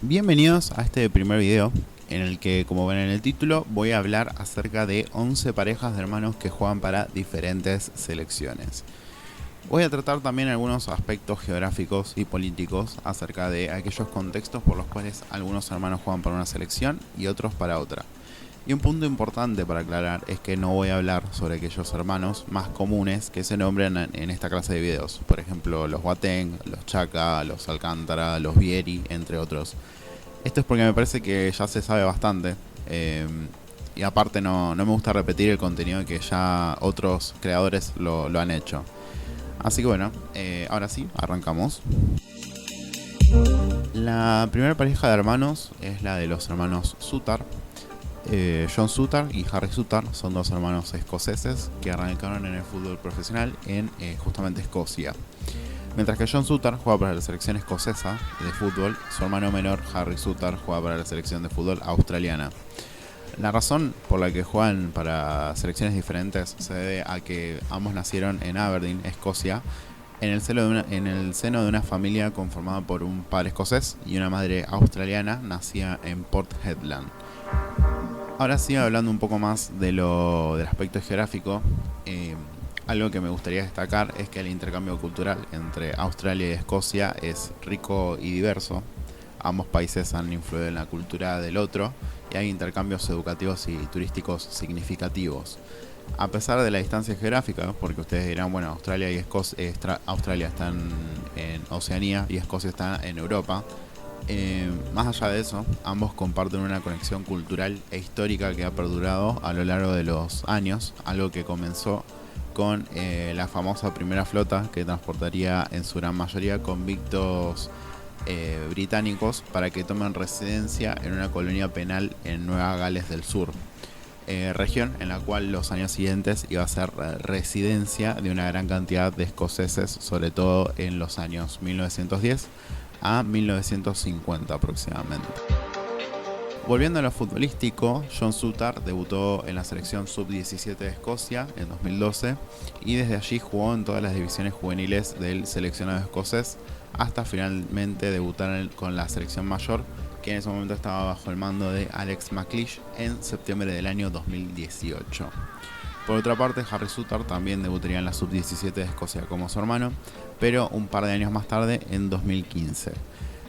Bienvenidos a este primer video en el que, como ven en el título, voy a hablar acerca de 11 parejas de hermanos que juegan para diferentes selecciones. Voy a tratar también algunos aspectos geográficos y políticos acerca de aquellos contextos por los cuales algunos hermanos juegan para una selección y otros para otra. Y un punto importante para aclarar es que no voy a hablar sobre aquellos hermanos más comunes que se nombran en esta clase de videos. Por ejemplo, los Boateng, los Chaka, los Alcántara, los Vieri, entre otros. Esto es porque me parece que ya se sabe bastante. Y aparte no me gusta repetir el contenido que ya otros creadores lo han hecho. Así que bueno, ahora sí, arrancamos. La primera pareja de hermanos es la de los hermanos Sutar. John Sutar y Harry Sutar son dos hermanos escoceses que arrancaron en el fútbol profesional en justamente Escocia. Mientras que John Sutar juega para la selección escocesa de fútbol, su hermano menor Harry Sutar juega para la selección de fútbol australiana. La razón por la que juegan para selecciones diferentes se debe a que ambos nacieron en Aberdeen, Escocia, en el seno de una familia conformada por un padre escocés y una madre australiana nacida en Port Hedland. Ahora sí, hablando un poco más del aspecto geográfico, algo que me gustaría destacar es que el intercambio cultural entre Australia y Escocia es rico y diverso. Ambos países han influido en la cultura del otro y hay intercambios educativos y turísticos significativos. A pesar de la distancia geográfica, porque ustedes dirán, bueno, Australia están en Oceanía y Escocia está en Europa. Más allá de eso, ambos comparten una conexión cultural e histórica que ha perdurado a lo largo de los años, algo que comenzó con la famosa primera flota que transportaría en su gran mayoría convictos británicos para que tomen residencia en una colonia penal en Nueva Gales del Sur, región en la cual los años siguientes iba a ser residencia de una gran cantidad de escoceses, sobre todo en los años 1910 a 1950 aproximadamente. Volviendo a lo futbolístico, John Sutar debutó en la selección sub-17 de Escocia en 2012 y desde allí jugó en todas las divisiones juveniles del seleccionado escocés hasta finalmente debutar con la selección mayor, que en ese momento estaba bajo el mando de Alex McLeish en septiembre del año 2018. Por otra parte, Harry Sutar también debutaría en la sub-17 de Escocia como su hermano, pero un par de años más tarde, en 2015.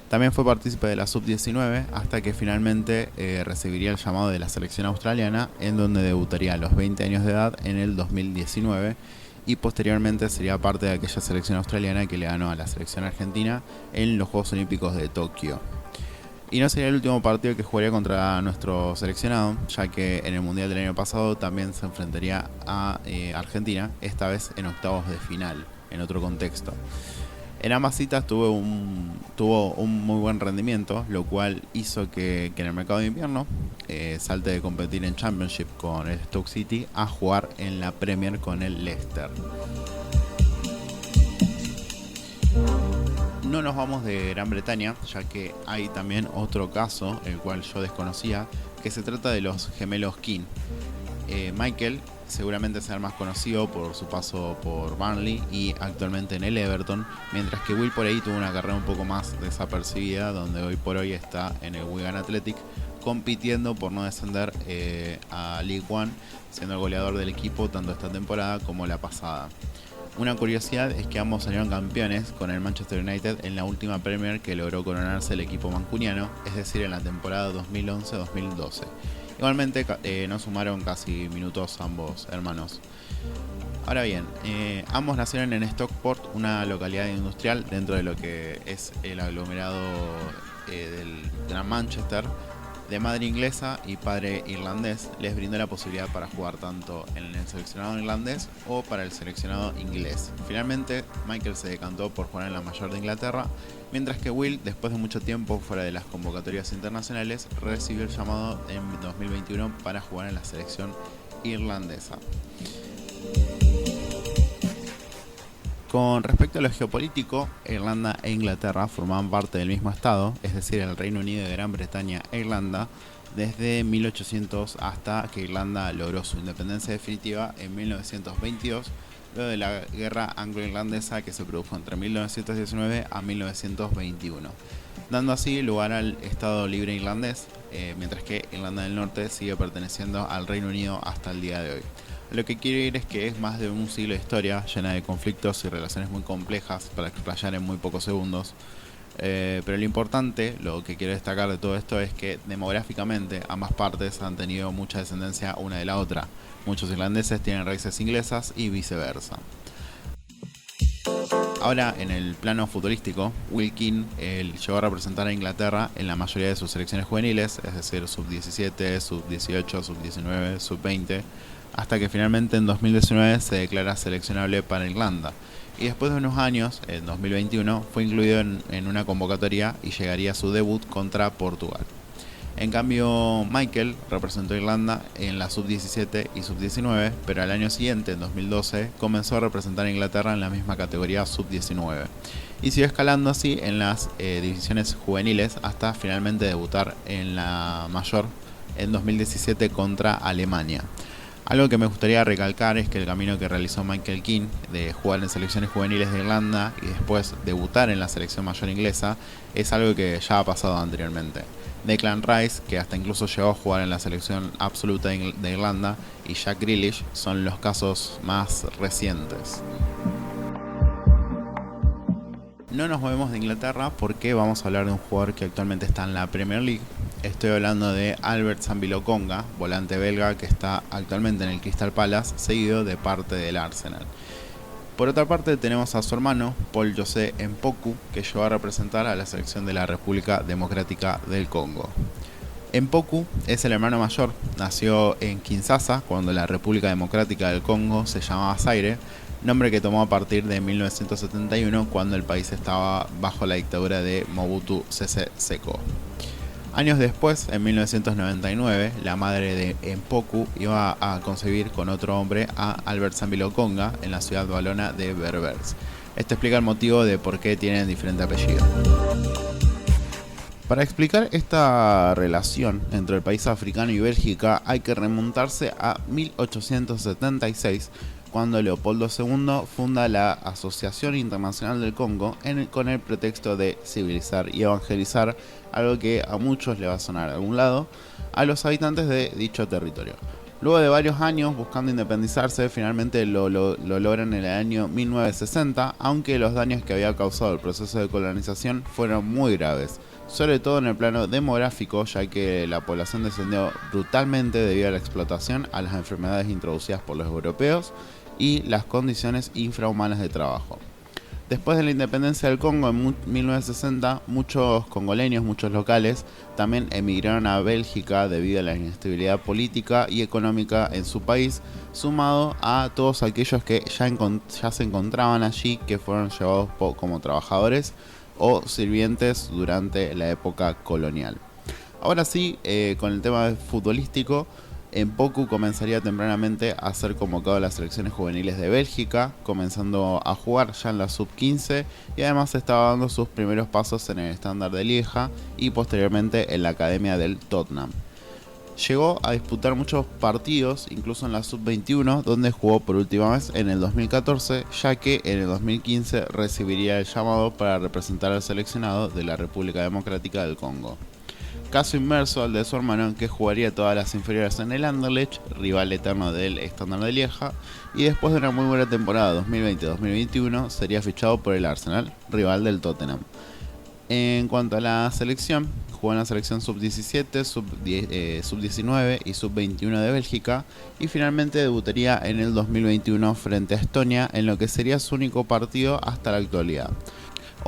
También fue partícipe de la sub-19 hasta que finalmente recibiría el llamado de la selección australiana, en donde debutaría a los 20 años de edad en el 2019 y posteriormente sería parte de aquella selección australiana que le ganó a la selección argentina en los Juegos Olímpicos de Tokio. Y no sería el último partido que jugaría contra nuestro seleccionado, ya que en el Mundial del año pasado también se enfrentaría a Argentina, esta vez en octavos de final, en otro contexto. En ambas citas tuvo un muy buen rendimiento, lo cual hizo que en el mercado de invierno salte de competir en Championship con el Stoke City a jugar en la Premier con el Leicester. No nos vamos de Gran Bretaña, ya que hay también otro caso, el cual yo desconocía, que se trata de los gemelos Keane. Michael seguramente sea el más conocido por su paso por Burnley y actualmente en el Everton, mientras que Will por ahí tuvo una carrera un poco más desapercibida, donde hoy por hoy está en el Wigan Athletic, compitiendo por no descender a League One, siendo el goleador del equipo tanto esta temporada como la pasada. Una curiosidad es que ambos salieron campeones con el Manchester United en la última Premier que logró coronarse el equipo mancuniano, es decir, en la temporada 2011-2012. Igualmente no sumaron casi minutos ambos hermanos. Ahora bien, ambos nacieron en Stockport, una localidad industrial dentro de lo que es el aglomerado del Gran Manchester. De madre inglesa y padre irlandés, les brindó la posibilidad para jugar tanto en el seleccionado irlandés o para el seleccionado inglés. Finalmente, Michael se decantó por jugar en la mayor de Inglaterra, mientras que Will, después de mucho tiempo fuera de las convocatorias internacionales, recibió el llamado en 2021 para jugar en la selección irlandesa. Con respecto a lo geopolítico, Irlanda e Inglaterra formaban parte del mismo estado, es decir, el Reino Unido de Gran Bretaña e Irlanda, desde 1800 hasta que Irlanda logró su independencia definitiva en 1922, luego de la guerra anglo-irlandesa que se produjo entre 1919 a 1921, dando así lugar al Estado Libre Irlandés, mientras que Irlanda del Norte sigue perteneciendo al Reino Unido hasta el día de hoy. Lo que quiero ir es que es más de un siglo de historia, llena de conflictos y relaciones muy complejas para explayar en muy pocos segundos. Pero lo importante, lo que quiero destacar de todo esto es que demográficamente ambas partes han tenido mucha descendencia una de la otra. Muchos irlandeses tienen raíces inglesas y viceversa. Ahora, en el plano futbolístico, Will Keane llegó a representar a Inglaterra en la mayoría de sus selecciones juveniles, es decir, sub-17, sub-18, sub-19, sub-20, hasta que finalmente en 2019 se declara seleccionable para Irlanda. Y después de unos años, en 2021, fue incluido en una convocatoria y llegaría a su debut contra Portugal. En cambio, Michael representó a Irlanda en la sub-17 y sub-19, pero al año siguiente, en 2012, comenzó a representar a Inglaterra en la misma categoría sub-19. Y siguió escalando así en las divisiones juveniles hasta finalmente debutar en la mayor en 2017 contra Alemania. Algo que me gustaría recalcar es que el camino que realizó Michael Keane de jugar en selecciones juveniles de Irlanda y después debutar en la selección mayor inglesa es algo que ya ha pasado anteriormente. Declan Rice, que hasta incluso llegó a jugar en la selección absoluta de Irlanda, y Jack Grealish son los casos más recientes. No nos movemos de Inglaterra porque vamos a hablar de un jugador que actualmente está en la Premier League. Estoy hablando de Albert Zambi-Lokonga, volante belga que está actualmente en el Crystal Palace, seguido de parte del Arsenal. Por otra parte tenemos a su hermano, Paul-José Mpoku, que llegó a representar a la selección de la República Democrática del Congo. Mpoku es el hermano mayor, nació en Kinshasa cuando la República Democrática del Congo se llamaba Zaire, nombre que tomó a partir de 1971 cuando el país estaba bajo la dictadura de Mobutu Sese Seko. Años después, en 1999, la madre de Mpoku iba a concebir con otro hombre a Albert Zambi-Lokonga en la ciudad valona de Berbers. Esto explica el motivo de por qué tienen diferente apellido. Para explicar esta relación entre el país africano y Bélgica hay que remontarse a 1876, cuando Leopoldo II funda la Asociación Internacional del Congo con el pretexto de civilizar y evangelizar, algo que a muchos le va a sonar a algún lado, a los habitantes de dicho territorio. Luego de varios años buscando independizarse, finalmente lo logran en el año 1960, aunque los daños que había causado el proceso de colonización fueron muy graves, sobre todo en el plano demográfico, ya que la población descendió brutalmente debido a la explotación, a las enfermedades introducidas por los europeos y las condiciones infrahumanas de trabajo. Después de la independencia del Congo en 1960, muchos congoleños, muchos locales, también emigraron a Bélgica debido a la inestabilidad política y económica en su país, sumado a todos aquellos que ya se encontraban allí, que fueron llevados como trabajadores o sirvientes durante la época colonial. Ahora sí, con el tema futbolístico, Mpoku comenzaría tempranamente a ser convocado a las selecciones juveniles de Bélgica, comenzando a jugar ya en la sub-15 y además estaba dando sus primeros pasos en el Standard de Lieja y posteriormente en la academia del Tottenham. Llegó a disputar muchos partidos, incluso en la sub-21, donde jugó por última vez en el 2014, ya que en el 2015 recibiría el llamado para representar al seleccionado de la República Democrática del Congo. Caso inverso al de su hermano, que jugaría todas las inferiores en el Anderlecht, rival eterno del Standard de Lieja, y después de una muy buena temporada 2020-2021 sería fichado por el Arsenal, rival del Tottenham. En cuanto a la selección, jugó en la selección sub-17, sub-19 y sub-21 de Bélgica y finalmente debutaría en el 2021 frente a Estonia en lo que sería su único partido hasta la actualidad.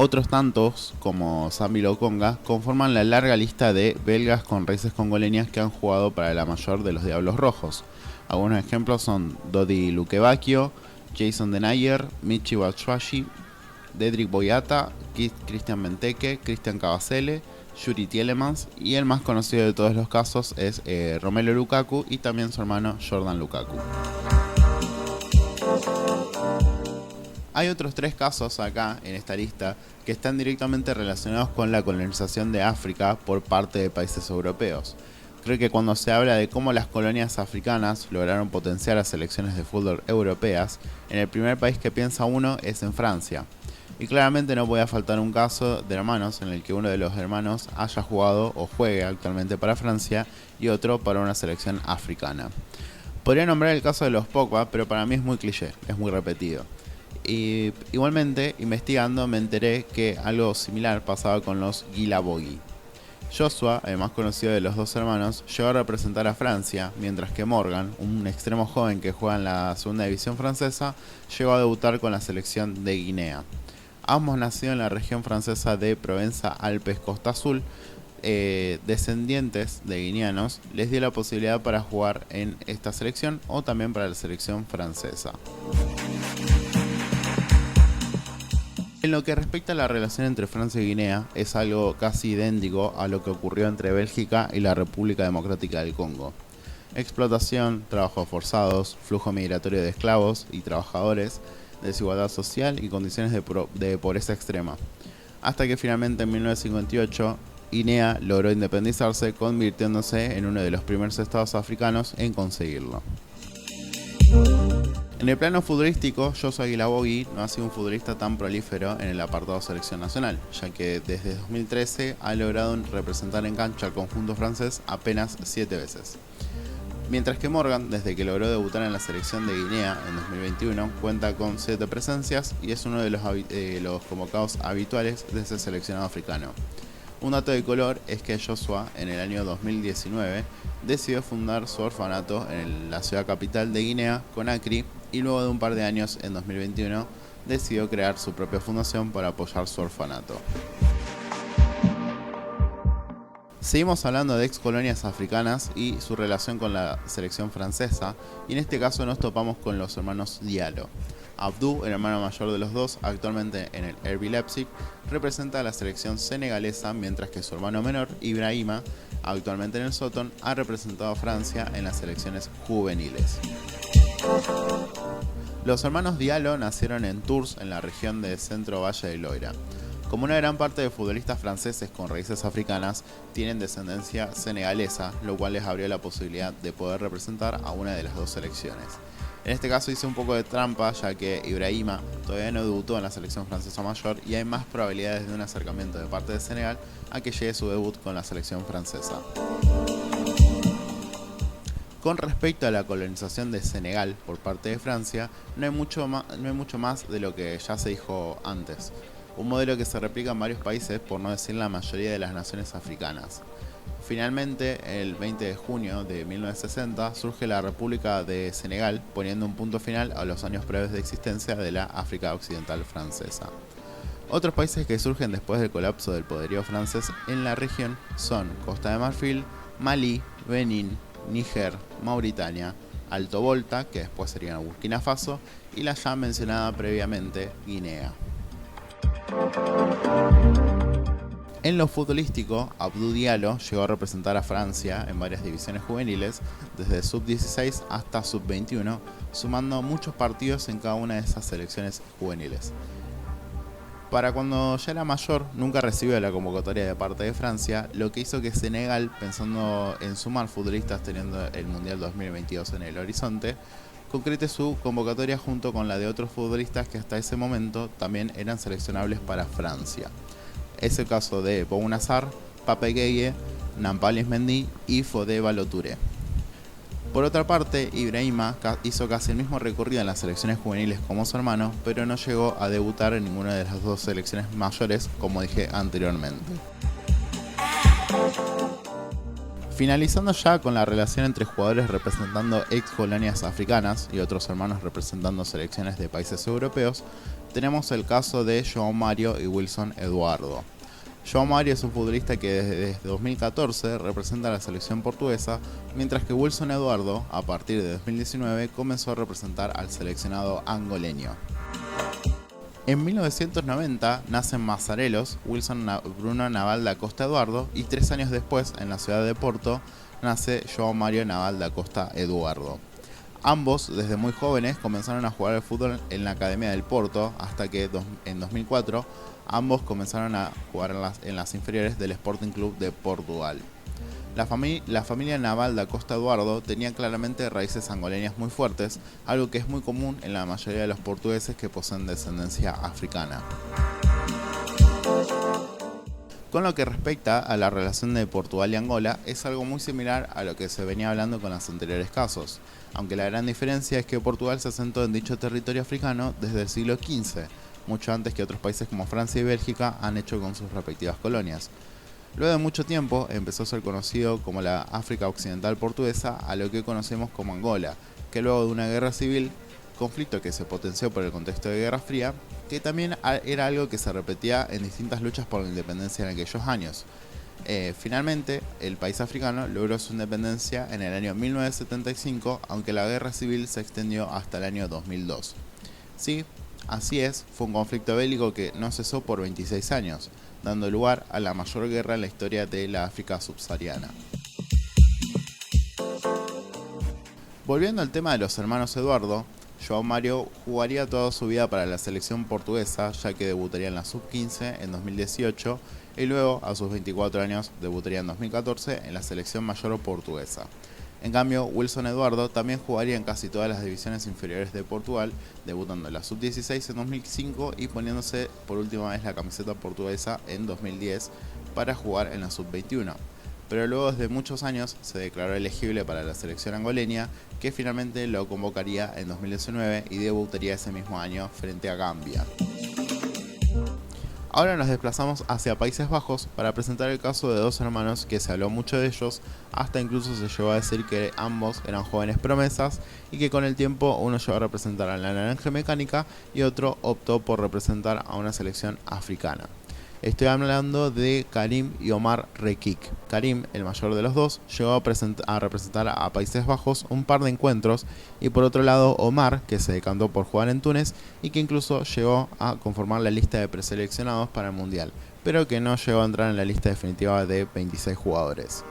Otros tantos, como Zambi-Lokonga, conforman la larga lista de belgas con raíces congoleñas que han jugado para la mayor de los Diablos Rojos. Algunos ejemplos son Dodi Lukebakio, Jason Denayer, Michi Batshuayi, Dedrick Boyata, Christian Benteke, Christian Kabasele, Yuri Tielemans y el más conocido de todos los casos es Romelu Lukaku y también su hermano Jordan Lukaku. Hay otros tres casos acá en esta lista que están directamente relacionados con la colonización de África por parte de países europeos. Creo que cuando se habla de cómo las colonias africanas lograron potenciar las selecciones de fútbol europeas, en el primer país que piensa uno es en Francia. Y claramente no podía faltar un caso de hermanos en el que uno de los hermanos haya jugado o juegue actualmente para Francia y otro para una selección africana. Podría nombrar el caso de los Pogba, pero para mí es muy cliché, es muy repetido. Y igualmente, investigando me enteré que algo similar pasaba con los Guilavogui. Joshua, el más conocido de los dos hermanos, llegó a representar a Francia, mientras que Morgan, un extremo joven que juega en la segunda división francesa, llegó a debutar con la selección de Guinea. Ambos nacidos en la región francesa de Provenza-Alpes-Costa Azul, descendientes de guineanos, les dio la posibilidad para jugar en esta selección o también para la selección francesa. En lo que respecta a la relación entre Francia y Guinea, es algo casi idéntico a lo que ocurrió entre Bélgica y la República Democrática del Congo. Explotación, trabajos forzados, flujo migratorio de esclavos y trabajadores, desigualdad social y condiciones de pobreza extrema. Hasta que finalmente en 1958 Guinea logró independizarse, convirtiéndose en uno de los primeros estados africanos en conseguirlo. En el plano futbolístico, Joshua Guilavogui no ha sido un futbolista tan prolífero en el apartado selección nacional, ya que desde 2013 ha logrado representar en cancha al conjunto francés apenas 7 veces. Mientras que Morgan, desde que logró debutar en la selección de Guinea en 2021, cuenta con 7 presencias y es uno de los convocados habituales de ese seleccionado africano. Un dato de color es que Joshua, en el año 2019, decidió fundar su orfanato en la ciudad capital de Guinea, Conakry, y luego de un par de años, en 2021, decidió crear su propia fundación para apoyar su orfanato. Seguimos hablando de ex colonias africanas y su relación con la selección francesa, y en este caso nos topamos con los hermanos Diallo. Abdou, el hermano mayor de los dos, actualmente en el RB Leipzig, representa a la selección senegalesa, mientras que su hermano menor, Ibrahima, actualmente en el Soton, ha representado a Francia en las selecciones juveniles. Los hermanos Diallo nacieron en Tours, en la región de Centro Valle del Loira. Como una gran parte de futbolistas franceses con raíces africanas tienen descendencia senegalesa, lo cual les abrió la posibilidad de poder representar a una de las dos selecciones. En este caso hice un poco de trampa, ya que Ibrahima todavía no debutó en la selección francesa mayor y hay más probabilidades de un acercamiento de parte de Senegal a que llegue su debut con la selección francesa. Con respecto a la colonización de Senegal por parte de Francia, no hay mucho más de lo que ya se dijo antes. Un modelo que se replica en varios países, por no decir la mayoría de las naciones africanas. Finalmente, el 20 de junio de 1960, surge la República de Senegal, poniendo un punto final a los años previos de existencia de la África Occidental francesa. Otros países que surgen después del colapso del poderío francés en la región son Costa de Marfil, Malí, Benín, Níger, Mauritania, Alto Volta, que después sería Burkina Faso, y la ya mencionada previamente Guinea. En lo futbolístico, Abdou Diallo llegó a representar a Francia en varias divisiones juveniles, desde sub-16 hasta sub-21, sumando muchos partidos en cada una de esas selecciones juveniles. Para cuando ya era mayor, nunca recibió la convocatoria de parte de Francia, lo que hizo que Senegal, pensando en sumar futbolistas teniendo el Mundial 2022 en el horizonte, concrete su convocatoria junto con la de otros futbolistas que hasta ese momento también eran seleccionables para Francia. Es el caso de Bouna Sarr, Pape Gueye, Nampalys Mendy y Fodé Ballo-Touré. Por otra parte, Ibrahima hizo casi el mismo recorrido en las selecciones juveniles como su hermano, pero no llegó a debutar en ninguna de las dos selecciones mayores, como dije anteriormente. Finalizando ya con la relación entre jugadores representando ex colonias africanas y otros hermanos representando selecciones de países europeos, tenemos el caso de João Mario y Wilson Eduardo. João Mario es un futbolista que desde 2014 representa a la selección portuguesa, mientras que Wilson Eduardo, a partir de 2019, comenzó a representar al seleccionado angoleño. En 1990 nacen Mazarelos, Wilson Bruno Naval da Costa Eduardo, y 3 años después, en la ciudad de Porto, nace João Mario Naval da Costa Eduardo. Ambos, desde muy jóvenes, comenzaron a jugar al fútbol en la Academia del Porto, hasta que en 2004 ambos comenzaron a jugar en las inferiores del Sporting Club de Portugal. La familia naval da Costa Eduardo tenía claramente raíces angoleñas muy fuertes, algo que es muy común en la mayoría de los portugueses que poseen descendencia africana. Con lo que respecta a la relación de Portugal y Angola, es algo muy similar a lo que se venía hablando con los anteriores casos, aunque la gran diferencia es que Portugal se asentó en dicho territorio africano desde el siglo XV, mucho antes que otros países como Francia y Bélgica han hecho con sus respectivas colonias. Luego de mucho tiempo empezó a ser conocido como la África Occidental Portuguesa a lo que conocemos como Angola, que luego de una guerra civil, conflicto que se potenció por el contexto de Guerra Fría, que también era algo que se repetía en distintas luchas por la independencia en aquellos años. Finalmente, el país africano logró su independencia en el año 1975, aunque la guerra civil se extendió hasta el año 2002. Sí, así es, fue un conflicto bélico que no cesó por 26 años, dando lugar a la mayor guerra en la historia de la África subsahariana. Volviendo al tema de los hermanos Eduardo, João Mário jugaría toda su vida para la selección portuguesa, ya que debutaría en la sub-15 en 2018 y luego, a sus 24 años, debutaría en 2014 en la selección mayor portuguesa. En cambio, Wilson Eduardo también jugaría en casi todas las divisiones inferiores de Portugal, debutando en la sub-16 en 2005 y poniéndose por última vez la camiseta portuguesa en 2010 para jugar en la sub-21. Pero luego de muchos años se declaró elegible para la selección angoleña, que finalmente lo convocaría en 2019 y debutaría ese mismo año frente a Gambia. Ahora nos desplazamos hacia Países Bajos para presentar el caso de dos hermanos que se habló mucho de ellos, hasta incluso se llegó a decir que ambos eran jóvenes promesas y que con el tiempo uno llegó a representar a la Naranja Mecánica y otro optó por representar a una selección africana. Estoy hablando de Karim y Omar Rekik. Karim, el mayor de los dos, llegó a representar a Países Bajos un par de encuentros, y por otro lado Omar, que se decantó por jugar en Túnez y que incluso llegó a conformar la lista de preseleccionados para el Mundial, pero que no llegó a entrar en la lista definitiva de 26 jugadores.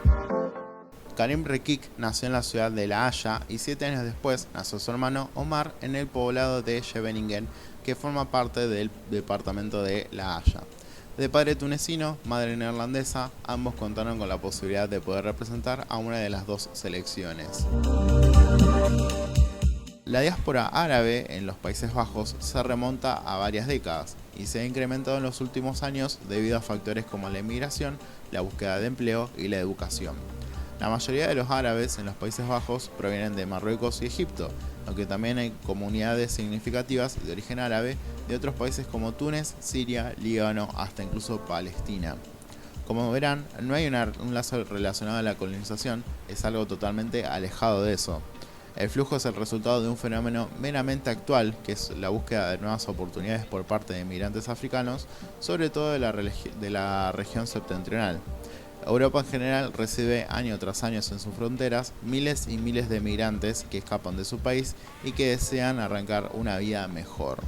Karim Rekik nació en la ciudad de La Haya y 7 años después nació su hermano Omar en el poblado de Scheveningen, que forma parte del departamento de La Haya. De padre tunecino, madre neerlandesa, ambos contaron con la posibilidad de poder representar a una de las dos selecciones. La diáspora árabe en los Países Bajos se remonta a varias décadas y se ha incrementado en los últimos años debido a factores como la inmigración, la búsqueda de empleo y la educación. La mayoría de los árabes en los Países Bajos provienen de Marruecos y Egipto, aunque también hay comunidades significativas de origen árabe de otros países como Túnez, Siria, Líbano, hasta incluso Palestina. Como verán, no hay un lazo relacionado a la colonización, es algo totalmente alejado de eso. El flujo es el resultado de un fenómeno meramente actual, que es la búsqueda de nuevas oportunidades por parte de inmigrantes africanos, sobre todo de la región septentrional. Europa en general recibe año tras año en sus fronteras miles y miles de migrantes que escapan de su país y que desean arrancar una vida mejor.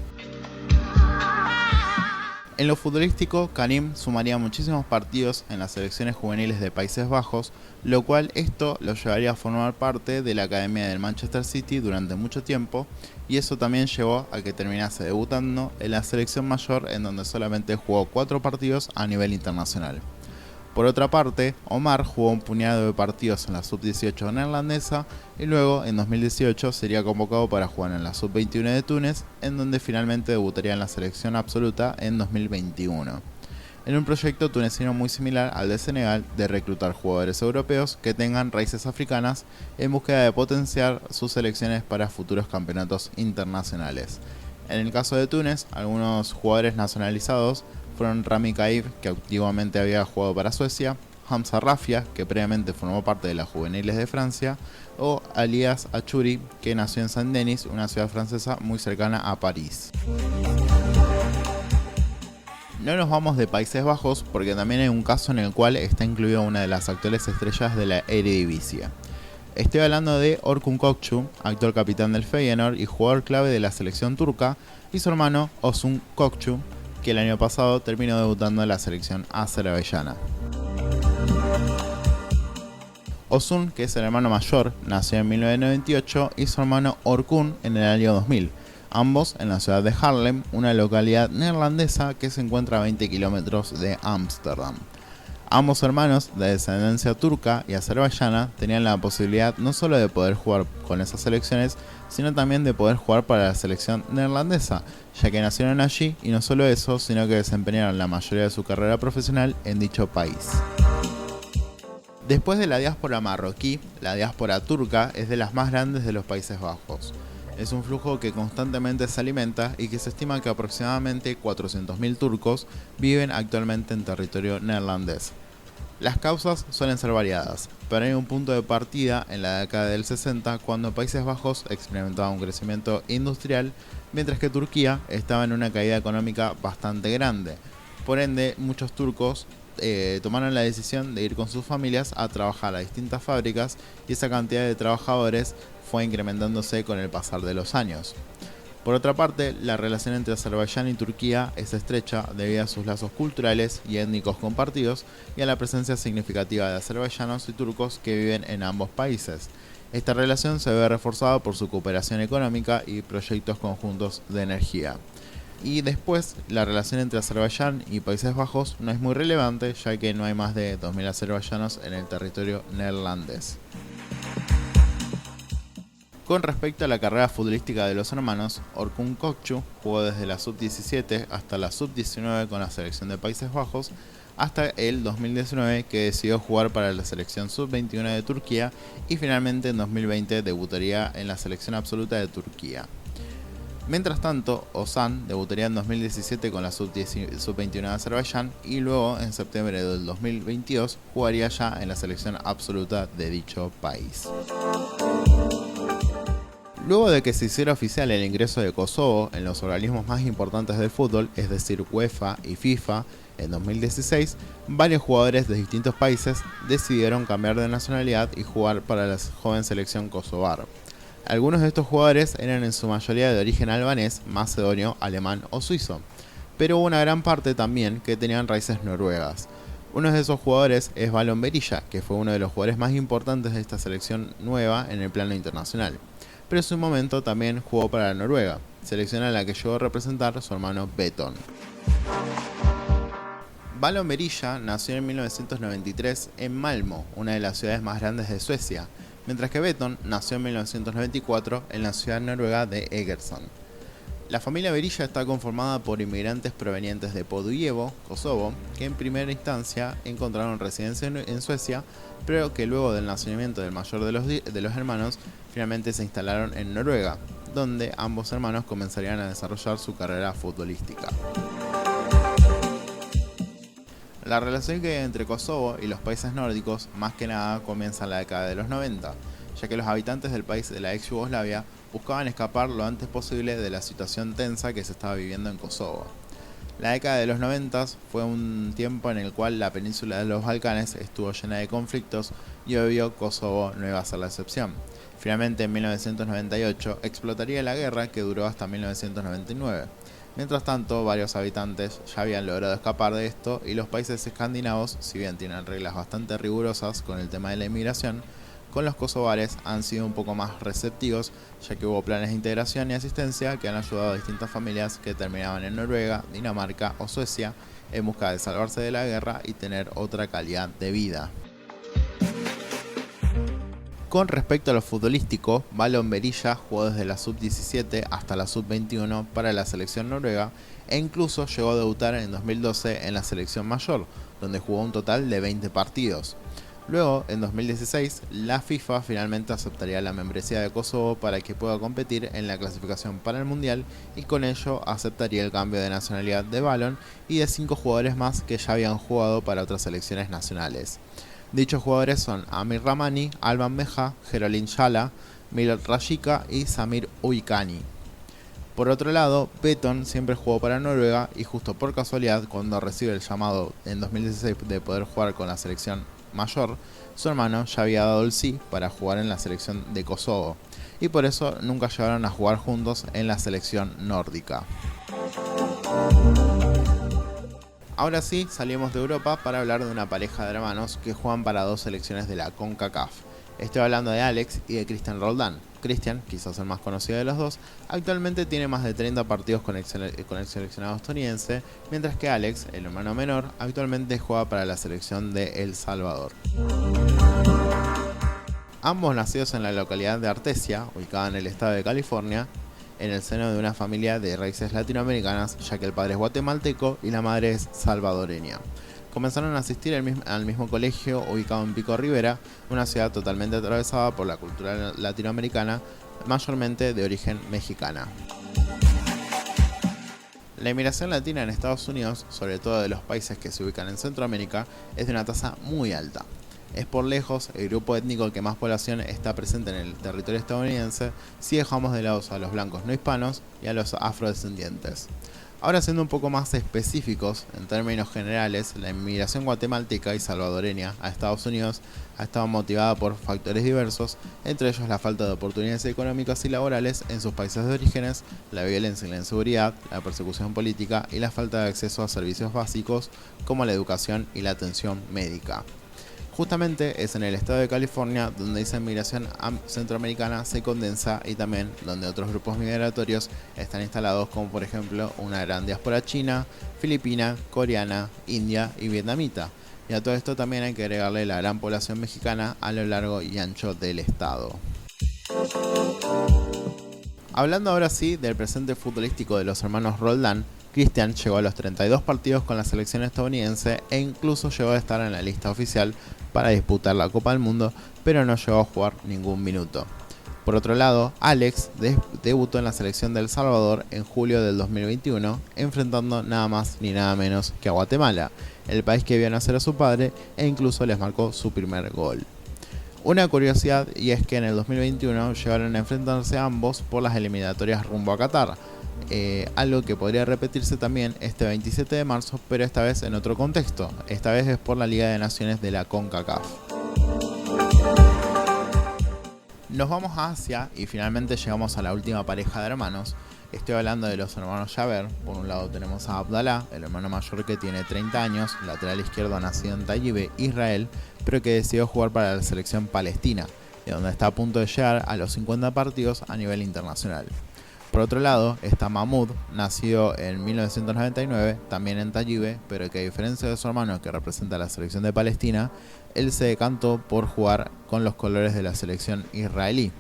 En lo futbolístico, Karim sumaría muchísimos partidos en las selecciones juveniles de Países Bajos, lo cual esto lo llevaría a formar parte de la academia del Manchester City durante mucho tiempo, y eso también llevó a que terminase debutando en la selección mayor, en donde solamente jugó 4 partidos a nivel internacional. Por otra parte, Omar jugó un puñado de partidos en la sub-18 neerlandesa y luego, en 2018, sería convocado para jugar en la sub-21 de Túnez, en donde finalmente debutaría en la selección absoluta en 2021. En un proyecto tunecino muy similar al de Senegal, de reclutar jugadores europeos que tengan raíces africanas en búsqueda de potenciar sus selecciones para futuros campeonatos internacionales. En el caso de Túnez, algunos jugadores nacionalizados fueron Rami Kaif, que antiguamente había jugado para Suecia, Hamza Rafia, que previamente formó parte de las juveniles de Francia, o Alias Achuri, que nació en Saint-Denis, una ciudad francesa muy cercana a París. No nos vamos de Países Bajos porque también hay un caso en el cual está incluida una de las actuales estrellas de la Eredivisie. Estoy hablando de Orkun Kokcu, actual capitán del Feyenoord y jugador clave de la selección turca, y su hermano Osun Kokcu, que el año pasado terminó debutando en la selección azerbaiyana. Osun, que es el hermano mayor, nació en 1998 y su hermano Orkun en el año 2000, ambos en la ciudad de Haarlem, una localidad neerlandesa que se encuentra a 20 kilómetros de Ámsterdam. Ambos hermanos, de descendencia turca y azerbaiyana, tenían la posibilidad no solo de poder jugar con esas selecciones, sino también de poder jugar para la selección neerlandesa, ya que nacieron allí y no solo eso, sino que desempeñaron la mayoría de su carrera profesional en dicho país. Después de la diáspora marroquí, la diáspora turca es de las más grandes de los Países Bajos. Es un flujo que constantemente se alimenta y que se estima que aproximadamente 400.000 turcos viven actualmente en territorio neerlandés. Las causas suelen ser variadas, pero hay un punto de partida en la década del 60 cuando Países Bajos experimentaba un crecimiento industrial, mientras que Turquía estaba en una caída económica bastante grande. Por ende, muchos turcos tomaron la decisión de ir con sus familias a trabajar a distintas fábricas y esa cantidad de trabajadores fue incrementándose con el pasar de los años. Por otra parte, la relación entre Azerbaiyán y Turquía es estrecha debido a sus lazos culturales y étnicos compartidos y a la presencia significativa de azerbaiyanos y turcos que viven en ambos países. Esta relación se ve reforzada por su cooperación económica y proyectos conjuntos de energía. Y después, la relación entre Azerbaiyán y Países Bajos no es muy relevante, ya que no hay más de 2.000 azerbaiyanos en el territorio neerlandés. Con respecto a la carrera futbolística de los hermanos, Orkun Kökçü jugó desde la sub-17 hasta la sub-19 con la selección de Países Bajos, hasta el 2019 que decidió jugar para la selección sub-21 de Turquía y finalmente en 2020 debutaría en la selección absoluta de Turquía. Mientras tanto, Ozan debutaría en 2017 con la sub-21 de Azerbaiyán y luego en septiembre del 2022 jugaría ya en la selección absoluta de dicho país. Luego de que se hiciera oficial el ingreso de Kosovo en los organismos más importantes del fútbol, es decir UEFA y FIFA, en 2016, varios jugadores de distintos países decidieron cambiar de nacionalidad y jugar para la joven selección kosovar. Algunos de estos jugadores eran en su mayoría de origen albanés, macedonio, alemán o suizo, pero hubo una gran parte también que tenían raíces noruegas. Uno de esos jugadores es Valon Berisha, que fue uno de los jugadores más importantes de esta selección nueva en el plano internacional, pero en su momento también jugó para Noruega, selección a la que llegó a representar su hermano Beton. Valon Berisha nació en 1993 en Malmö, una de las ciudades más grandes de Suecia, mientras que Beton nació en 1994 en la ciudad noruega de Egersund. La familia Berisha está conformada por inmigrantes provenientes de Podujevo, Kosovo, que en primera instancia encontraron residencia en Suecia, pero que luego del nacimiento del mayor de los hermanos, finalmente se instalaron en Noruega, donde ambos hermanos comenzarían a desarrollar su carrera futbolística. La relación que hay entre Kosovo y los países nórdicos más que nada comienza en la década de los 90, ya que los habitantes del país de la ex Yugoslavia buscaban escapar lo antes posible de la situación tensa que se estaba viviendo en Kosovo. La década de los 90 fue un tiempo en el cual la península de los Balcanes estuvo llena de conflictos y obvio Kosovo no iba a ser la excepción. Finalmente en 1998 explotaría la guerra que duró hasta 1999. Mientras tanto, varios habitantes ya habían logrado escapar de esto y los países escandinavos, si bien tienen reglas bastante rigurosas con el tema de la inmigración, con los kosovares han sido un poco más receptivos, ya que hubo planes de integración y asistencia que han ayudado a distintas familias que terminaban en Noruega, Dinamarca o Suecia en busca de salvarse de la guerra y tener otra calidad de vida. Con respecto a lo futbolístico, Valon Berisha jugó desde la sub-17 hasta la sub-21 para la selección noruega e incluso llegó a debutar en 2012 en la selección mayor, donde jugó un total de 20 partidos. Luego, en 2016, la FIFA finalmente aceptaría la membresía de Kosovo para que pueda competir en la clasificación para el Mundial y con ello aceptaría el cambio de nacionalidad de Valon y de 5 jugadores más que ya habían jugado para otras selecciones nacionales. Dichos jugadores son Amir Rahmani, Alban Meha, Gerolin Yala, Milot Rashica y Samir Uykani. Por otro lado, Beton siempre jugó para Noruega y justo por casualidad, cuando recibe el llamado en 2016 de poder jugar con la selección mayor, su hermano ya había dado el sí para jugar en la selección de Kosovo y por eso nunca llegaron a jugar juntos en la selección nórdica. Ahora sí, salimos de Europa para hablar de una pareja de hermanos que juegan para dos selecciones de la CONCACAF. Estoy hablando de Alex y de Cristian Roldán, Cristian, quizás el más conocido de los dos, actualmente tiene más de 30 partidos con el seleccionado estadounidense, mientras que Alex, el hermano menor, actualmente juega para la selección de El Salvador. Ambos nacidos en la localidad de Artesia, ubicada en el estado de California, en el seno de una familia de raíces latinoamericanas, ya que el padre es guatemalteco y la madre es salvadoreña. Comenzaron a asistir al mismo colegio ubicado en Pico Rivera, una ciudad totalmente atravesada por la cultura latinoamericana, mayormente de origen mexicana. La inmigración latina en Estados Unidos, sobre todo de los países que se ubican en Centroamérica, es de una tasa muy alta. Es por lejos el grupo étnico que más población está presente en el territorio estadounidense si dejamos de lado a los blancos no hispanos y a los afrodescendientes. Ahora, siendo un poco más específicos, en términos generales, la inmigración guatemalteca y salvadoreña a Estados Unidos ha estado motivada por factores diversos, entre ellos la falta de oportunidades económicas y laborales en sus países de orígenes, la violencia y la inseguridad, la persecución política y la falta de acceso a servicios básicos como la educación y la atención médica. Justamente es en el estado de California donde esa inmigración centroamericana se condensa y también donde otros grupos migratorios están instalados, como por ejemplo una gran diáspora china, filipina, coreana, india y vietnamita. Y a todo esto también hay que agregarle la gran población mexicana a lo largo y ancho del estado. Hablando ahora sí del presente futbolístico de los hermanos Roldán, Cristian llegó a los 32 partidos con la selección estadounidense e incluso llegó a estar en la lista oficial para disputar la Copa del Mundo, pero no llegó a jugar ningún minuto. Por otro lado, Alex debutó en la selección de El Salvador en julio del 2021, enfrentando nada más ni nada menos que a Guatemala, el país que vio nacer a su padre e incluso les marcó su primer gol. Una curiosidad, y es que en el 2021 llegaron a enfrentarse ambos por las eliminatorias rumbo a Qatar, algo que podría repetirse también este 27 de marzo, pero esta vez en otro contexto. Esta vez es por la Liga de Naciones de la CONCACAF. Nos vamos a Asia y finalmente llegamos a la última pareja de hermanos. Estoy hablando de los hermanos Jaber. Por un lado tenemos a Abdallah, el hermano mayor que tiene 30 años, lateral izquierdo nacido en Tayibe, Israel, pero que decidió jugar para la selección palestina, y donde está a punto de llegar a los 50 partidos a nivel internacional. Por otro lado está Mahmoud, nacido en 1999, también en Tayibe, pero que a diferencia de su hermano que representa a la selección de Palestina, él se decantó por jugar con los colores de la selección israelí.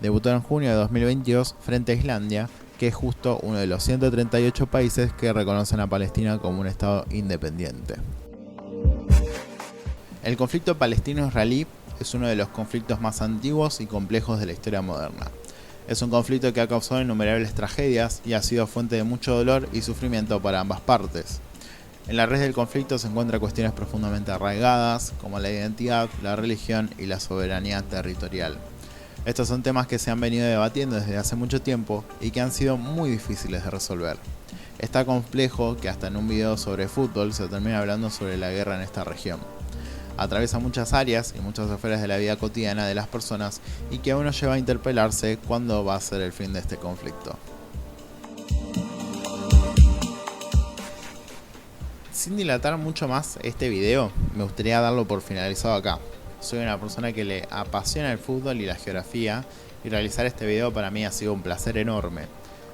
Debutó en junio de 2022 frente a Islandia, que es justo uno de los 138 países que reconocen a Palestina como un estado independiente. El conflicto palestino-israelí es uno de los conflictos más antiguos y complejos de la historia moderna. Es un conflicto que ha causado innumerables tragedias y ha sido fuente de mucho dolor y sufrimiento para ambas partes. En la raíz del conflicto se encuentran cuestiones profundamente arraigadas, como la identidad, la religión y la soberanía territorial. Estos son temas que se han venido debatiendo desde hace mucho tiempo y que han sido muy difíciles de resolver. Es tan complejo que hasta en un video sobre fútbol se termina hablando sobre la guerra en esta región. Atraviesa muchas áreas y muchas esferas de la vida cotidiana de las personas y que a uno lleva a interpelarse cuándo va a ser el fin de este conflicto. Sin dilatar mucho más este video, me gustaría darlo por finalizado acá. Soy una persona que le apasiona el fútbol y la geografía y realizar este video para mí ha sido un placer enorme.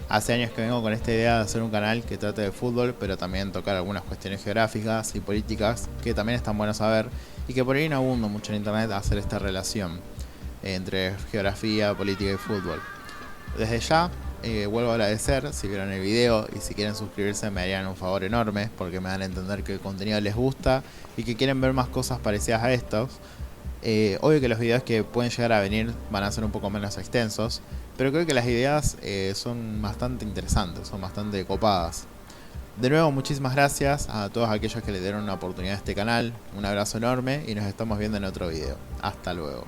Hace años que vengo con esta idea de hacer un canal que trate de fútbol, pero también tocar algunas cuestiones geográficas y políticas que también están buenas a ver y que por ahí no abundo mucho en internet a hacer esta relación entre geografía, política y fútbol. Desde ya vuelvo a agradecer si vieron el video y si quieren suscribirse me harían un favor enorme porque me dan a entender que el contenido les gusta y que quieren ver más cosas parecidas a estos. Obvio que los videos que pueden llegar a venir van a ser un poco menos extensos, pero creo que las ideas son bastante interesantes, son bastante copadas. De nuevo, muchísimas gracias a todos aquellos que le dieron una oportunidad a este canal, un abrazo enorme y nos estamos viendo en otro video. Hasta luego.